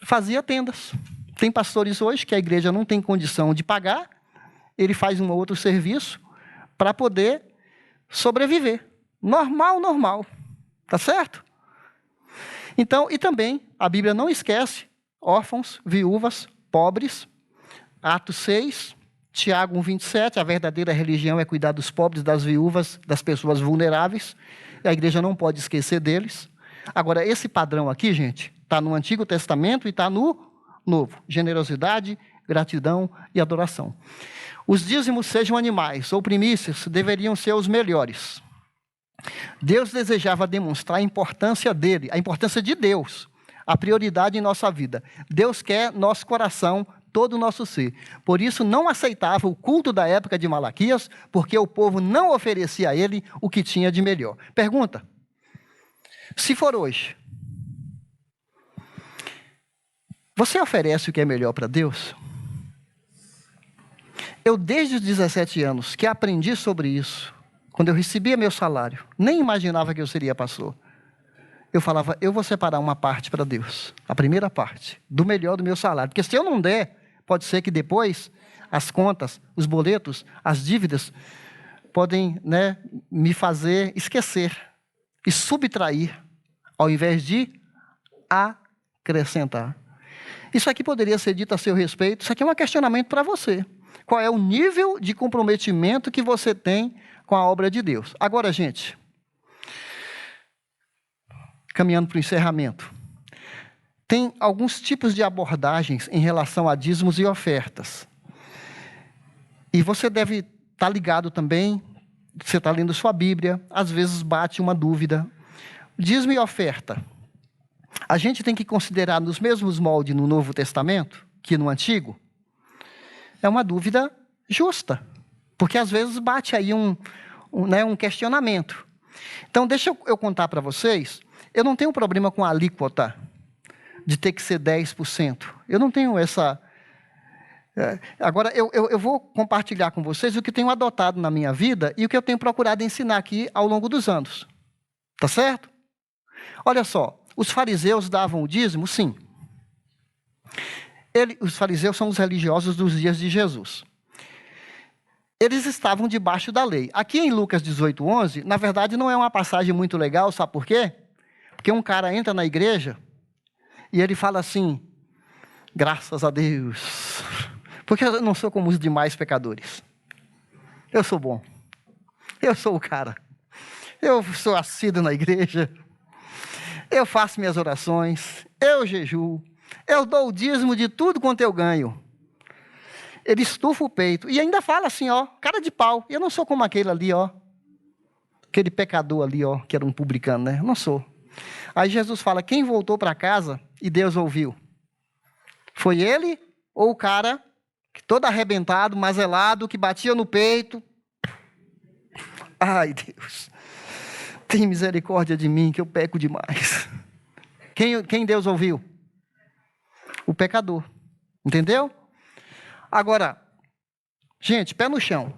Fazia tendas. Tem pastores hoje que a igreja não tem condição de pagar, ele faz um outro serviço para poder sobreviver. Normal. Tá certo? Então, e também, a Bíblia não esquece, órfãos, viúvas, pobres. Atos 6, Tiago 1:27, a verdadeira religião é cuidar dos pobres, das viúvas, das pessoas vulneráveis. E a igreja não pode esquecer deles. Agora, esse padrão aqui, gente, está no Antigo Testamento e está no Novo. Generosidade, gratidão e adoração. Os dízimos, sejam animais ou primícias, deveriam ser os melhores. Deus desejava demonstrar a importância dele, a importância de Deus, a prioridade em nossa vida. Deus quer nosso coração, todo o nosso ser. Por isso, não aceitava o culto da época de Malaquias, porque o povo não oferecia a ele o que tinha de melhor. Pergunta: se for hoje, você oferece o que é melhor para Deus? Eu, desde os 17 anos, que aprendi sobre isso, quando eu recebia meu salário, nem imaginava que eu seria pastor. Eu falava, eu vou separar uma parte para Deus, a primeira parte, do melhor do meu salário. Porque se eu não der, pode ser que depois as contas, os boletos, as dívidas, podem, me fazer esquecer e subtrair, ao invés de acrescentar. Isso aqui poderia ser dito a seu respeito, isso aqui é um questionamento para você. Qual é o nível de comprometimento que você tem com a obra de Deus? Agora, gente, caminhando para o encerramento, tem alguns tipos de abordagens em relação a dízimos e ofertas. E você deve estar ligado também, você está lendo sua Bíblia, às vezes bate uma dúvida. Dízimo e oferta, a gente tem que considerar nos mesmos moldes no Novo Testamento que no Antigo? É uma dúvida justa, porque às vezes bate aí um questionamento. Então, deixa eu contar para vocês, eu não tenho problema com a alíquota de ter que ser 10%. Eu não tenho essa... Agora, eu vou compartilhar com vocês o que tenho adotado na minha vida e o que eu tenho procurado ensinar aqui ao longo dos anos. Tá certo? Olha só, os fariseus davam o dízimo? Sim. Os fariseus são os religiosos dos dias de Jesus. Eles estavam debaixo da lei. Aqui em Lucas 18:11, na verdade não é uma passagem muito legal, sabe por quê? Porque um cara entra na igreja e ele fala assim, graças a Deus, porque eu não sou como os demais pecadores. Eu sou bom. Eu sou o cara. Eu sou assíduo na igreja. Eu faço minhas orações. Eu jejuo. Eu dou o dízimo de tudo quanto eu ganho. Ele estufa o peito. E ainda fala assim, cara de pau. Eu não sou como aquele ali, aquele pecador ali, que era um publicano, né? Eu não sou. Aí Jesus fala, quem voltou para casa e Deus ouviu? Foi ele ou o cara todo arrebentado, mazelado, que batia no peito? Ai, Deus, tem misericórdia de mim, que eu peco demais. Quem Deus ouviu? o pecador. Entendeu? Agora, gente, pé no chão.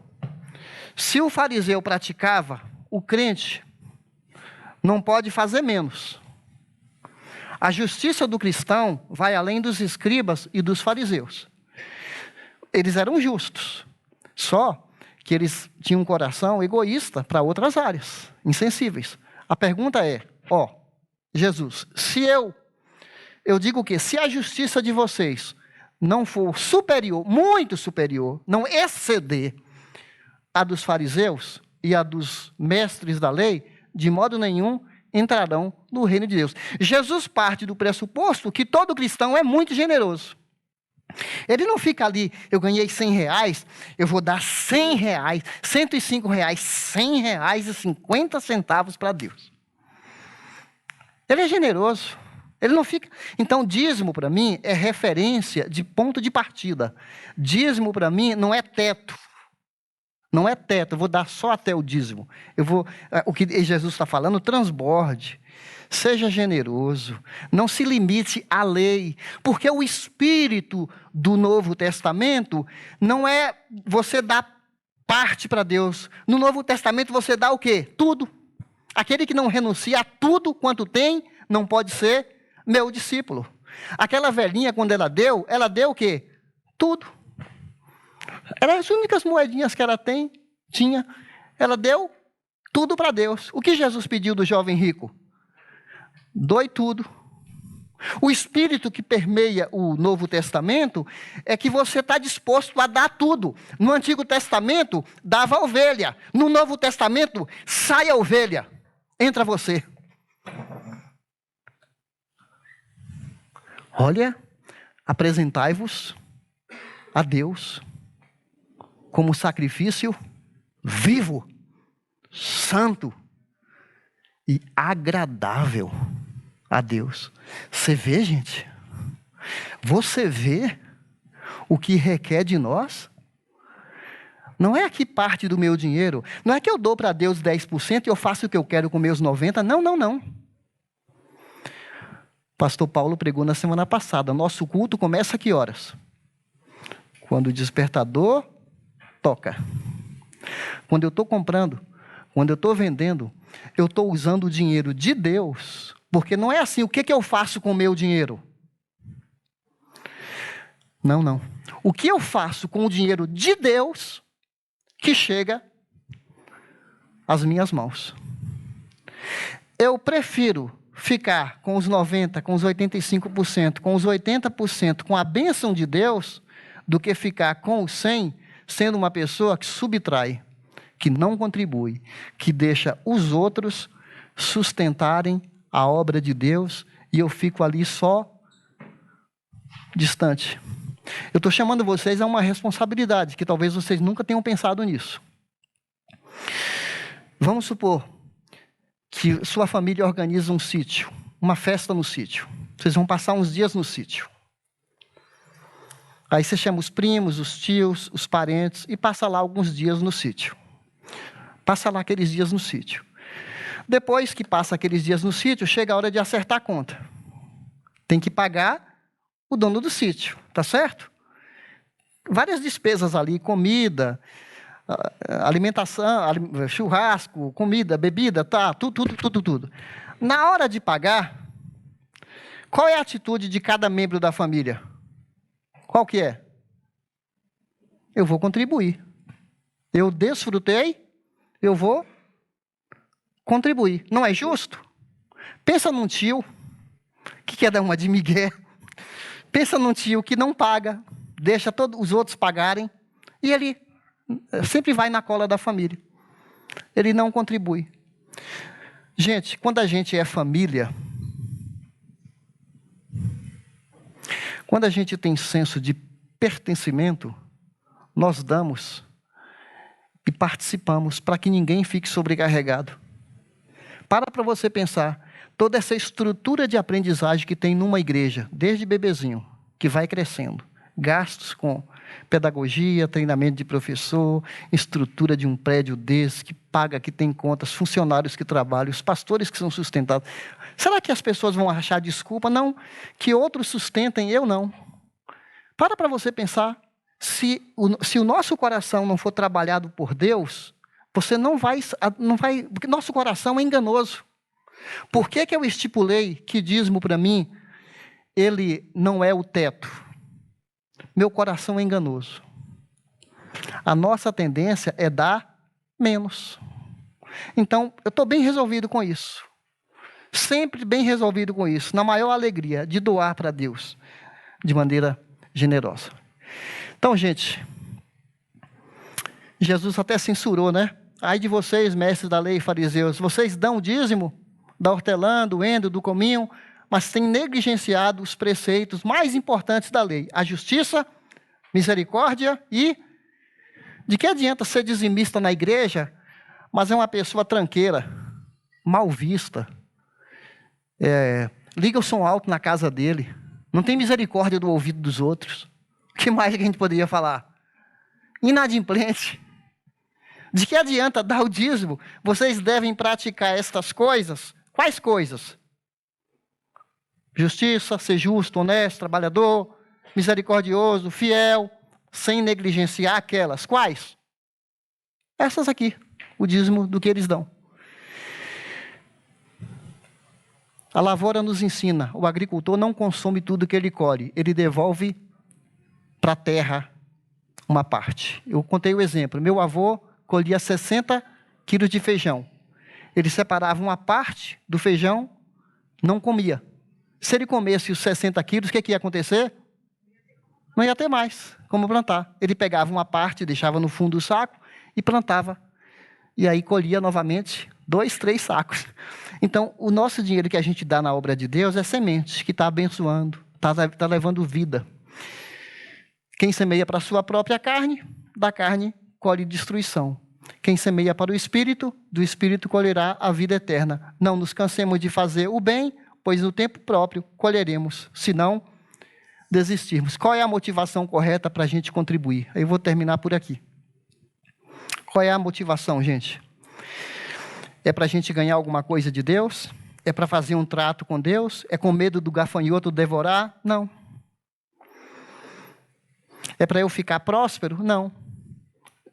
Se o fariseu praticava, o crente não pode fazer menos. A justiça do cristão vai além dos escribas e dos fariseus. Eles eram justos, só que eles tinham um coração egoísta para outras áreas, insensíveis. A pergunta é, Jesus, se eu digo que se a justiça de vocês não for superior, muito superior, não exceder a dos fariseus e a dos mestres da lei, de modo nenhum entrarão no reino de Deus. Jesus parte do pressuposto que todo cristão é muito generoso. Ele não fica ali, eu ganhei R$100, eu vou dar R$100, R$105, R$100,50 para Deus. Ele é generoso. Ele não fica. Então, dízimo para mim é referência de ponto de partida. Dízimo para mim não é teto. Não é teto, eu vou dar só até o dízimo. O que Jesus está falando, transborde. Seja generoso, não se limite à lei, porque o espírito do Novo Testamento não é você dar parte para Deus. No Novo Testamento você dá o quê? Tudo. Aquele que não renuncia a tudo quanto tem, não pode ser meu discípulo. Aquela velhinha, quando ela deu o quê? Tudo. Eram as únicas moedinhas que ela tinha. Ela deu tudo para Deus. O que Jesus pediu do jovem rico? Doe tudo. O espírito que permeia o Novo Testamento é que você está disposto a dar tudo. No Antigo Testamento, dava ovelha. No Novo Testamento, sai a ovelha. Entra você. Olha, apresentai-vos a Deus como sacrifício vivo, santo e agradável a Deus. Você vê, gente? Você vê o que requer de nós? Não é aqui parte do meu dinheiro. Não é que eu dou para Deus 10% e eu faço o que eu quero com meus 90%. Não. Pastor Paulo pregou na semana passada. Nosso culto começa a que horas? Quando o despertador toca. Quando eu estou comprando, quando eu estou vendendo, eu estou usando o dinheiro de Deus, porque não é assim, o que eu faço com o meu dinheiro? Não. O que eu faço com o dinheiro de Deus que chega às minhas mãos? Eu prefiro ficar com os 90%, com os 85%, com os 80%, com a bênção de Deus, do que ficar com os 100%, sendo uma pessoa que subtrai, que não contribui, que deixa os outros sustentarem a obra de Deus e eu fico ali só distante. Eu estou chamando vocês a uma responsabilidade, que talvez vocês nunca tenham pensado nisso. Vamos supor que sua família organiza um sítio, uma festa no sítio. Vocês vão passar uns dias no sítio. Aí você chama os primos, os tios, os parentes e passa lá alguns dias no sítio. Passa lá aqueles dias no sítio. Depois que passa aqueles dias no sítio, chega a hora de acertar a conta. Tem que pagar o dono do sítio, tá certo? Várias despesas ali, comida, alimentação, churrasco, comida, bebida, tudo. Na hora de pagar, qual é a atitude de cada membro da família? Qual que é? Eu vou contribuir. Eu desfrutei, eu vou contribuir. Não é justo? Pensa num tio que quer dar uma de migué. Pensa num tio que não paga, deixa todos os outros pagarem, e ele sempre vai na cola da família. Ele não contribui. Gente, quando a gente é família, quando a gente tem senso de pertencimento, nós damos e participamos para que ninguém fique sobrecarregado. Para você pensar, toda essa estrutura de aprendizagem que tem numa igreja, desde bebezinho, que vai crescendo, gastos com Pedagogia, treinamento de professor, estrutura de um prédio desse, que paga, que tem contas, funcionários que trabalham, os pastores que são sustentados. Será que as pessoas vão achar desculpa? Não, que outros sustentem, eu não. Para você pensar, se o nosso coração não for trabalhado por Deus, você não vai, porque nosso coração é enganoso. Por que eu estipulei que dízimo para mim, ele não é o teto? Meu coração é enganoso. A nossa tendência é dar menos. Então, eu estou bem resolvido com isso. Sempre bem resolvido com isso. Na maior alegria de doar para Deus de maneira generosa. Então, gente, Jesus até censurou, né? Ai de vocês, mestres da lei e fariseus, vocês dão o dízimo da hortelã, do endo, do cominho, mas têm negligenciado os preceitos mais importantes da lei: a justiça, misericórdia e... De que adianta ser dizimista na igreja, mas é uma pessoa tranqueira, mal vista, liga o som alto na casa dele, não tem misericórdia do ouvido dos outros? O que mais que a gente poderia falar? Inadimplente. De que adianta dar o dízimo? Vocês devem praticar estas coisas. Quais coisas? Justiça, ser justo, honesto, trabalhador, misericordioso, fiel, sem negligenciar aquelas. Quais? Essas aqui, o dízimo do que eles dão. A lavoura nos ensina, o agricultor não consome tudo que ele colhe, ele devolve para a terra uma parte. Eu contei o exemplo, meu avô colhia 60 quilos de feijão. Ele separava uma parte do feijão, não comia. Se ele comesse os 60 quilos, o que ia acontecer? Não ia ter mais como plantar. Ele pegava uma parte, deixava no fundo do saco e plantava. E aí colhia novamente 2, 3 sacos. Então, o nosso dinheiro que a gente dá na obra de Deus é semente, que está abençoando, está levando vida. Quem semeia para a sua própria carne, da carne colhe destruição. Quem semeia para o Espírito, do Espírito colherá a vida eterna. Não nos cansemos de fazer o bem, pois no tempo próprio colheremos, se não desistirmos. Qual é a motivação correta para a gente contribuir? Eu vou terminar por aqui. Qual é a motivação, gente? É para a gente ganhar alguma coisa de Deus? É para fazer um trato com Deus? É com medo do gafanhoto devorar? Não. É para eu ficar próspero? Não.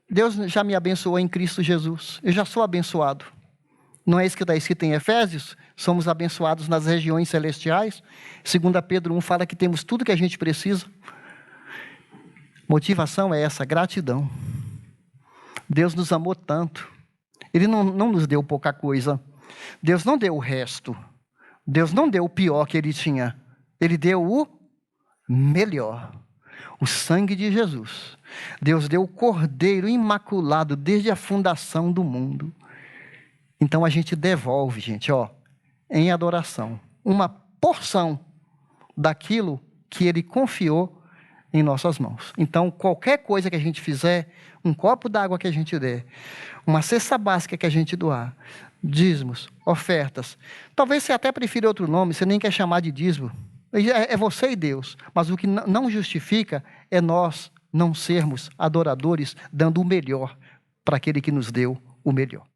Deus já me abençoou em Cristo Jesus. Eu já sou abençoado. Não é isso que está escrito em Efésios? Somos abençoados nas regiões celestiais. 2 Pedro 1 fala que temos tudo que a gente precisa. Motivação é essa, gratidão. Deus nos amou tanto. Ele não nos deu pouca coisa. Deus não deu o resto. Deus não deu o pior que ele tinha. Ele deu o melhor. O sangue de Jesus. Deus deu o Cordeiro imaculado desde a fundação do mundo. Então a gente devolve, gente, em adoração, uma porção daquilo que ele confiou em nossas mãos. Então, qualquer coisa que a gente fizer, um copo d'água que a gente der, uma cesta básica que a gente doar, dízimos, ofertas, talvez você até prefira outro nome, você nem quer chamar de dízimo, é você e Deus, mas o que não justifica é nós não sermos adoradores, dando o melhor para aquele que nos deu o melhor.